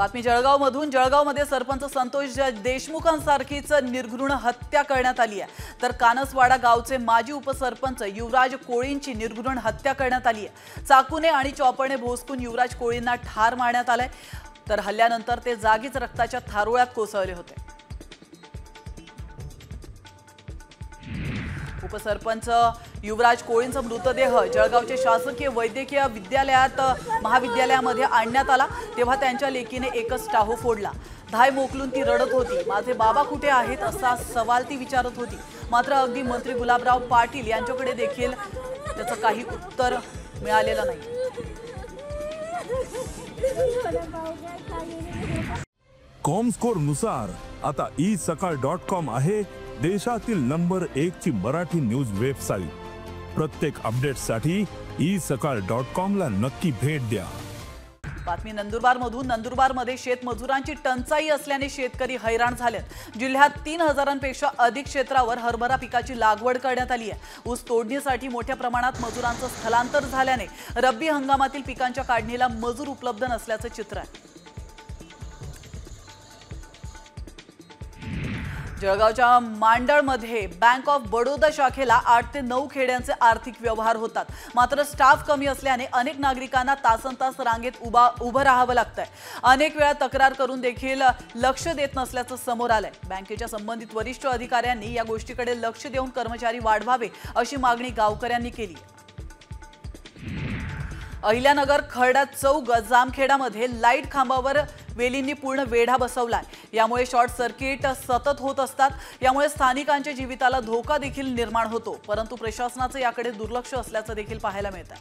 बातमी जळगावमधून। जळगावमध्ये सरपंच संतोष देशमुखांसारखीच निर्घृण हत्या करण्यात आली आहे। तर कानसवाडा गावचे माजी उपसरपंच युवराज कोळींची निर्घृण हत्या करण्यात आली आहे। चाकूने आणि चॉपरने भोसकून युवराज कोळींना ठार मारण्यात आले। तर हल्ल्यानंतर ते जागीच रक्ताच्या थारोळ्यात कोसळले होते। उपसरपंच युवराज कोळींचा मृतदेह जळगावचे शासकीय वैद्यकीय महाविद्यालयामध्ये आणण्यात आला तेव्हा त्यांच्या लेकीने एकच टाहो फोडला। धाय मोकलून ती रडत होती। माझे बाबा कुठे आहेत असा सवाल ती विचारत होती। मात्र अगदी मंत्री गुलाबराव पाटील यांच्याकडे देखील त्याचं काही उत्तर मिळालेलं नाही। कॉमस्कोर नुसार आता isakal.com आहे देशातील नंबर 1 ची मराठी न्यूज वेबसाईट। प्रत्येक अपडेटसाठी isakal.com ला नक्की भेट द्या। बातमी नंदुरबारमधून। नंदुरबारमध्ये शेतमजुरांची टंचाई असल्याने शेतकरी हैराण झालेत। जिल्ह्यात 3000पेक्षा अधिक क्षेत्रावर हरभरा पिकाची लागवड करण्यात आली आहे। ऊस तोडणीसाठी मोठ्या प्रमाणात मजुरांचं स्थलांतर झाल्याने रब्बी हंगामातील पिकांच्या काढणीला मजूर उपलब्ध नसल्याचं चित्र आहे। जळगावच्या मांडळमध्ये बँक ऑफ बडोदा शाखेला 8 ते 9 खेड्यांचे आर्थिक व्यवहार होतात। मात्र स्टाफ कमी असल्याने अनेक नागरिकांना तासनतास रांगेत उभं राहावं लागतंय। अनेक वेळा तक्रार करून देखील लक्ष देत नसल्याचं समोर आलंय। बँकेच्या संबंधित वरिष्ठ अधिकाऱ्यांनी या गोष्टीकडे लक्ष देऊन कर्मचारी वाढवावे अशी मागणी गावकऱ्यांनी केली। अहिल्यानगर खर्डा चौक जामखेडामध्ये लाईट खांबावर वेलींनी पूर्ण वेढा बसवलाय। यामुळे शॉर्ट सर्किट सतत होत असतात। यामुळे स्थानिकांच्या जीविताला धोका देखील निर्माण होतो। परंतु प्रशासनाचं याकडे दुर्लक्ष असल्याचं देखील पाहायला मिळतं।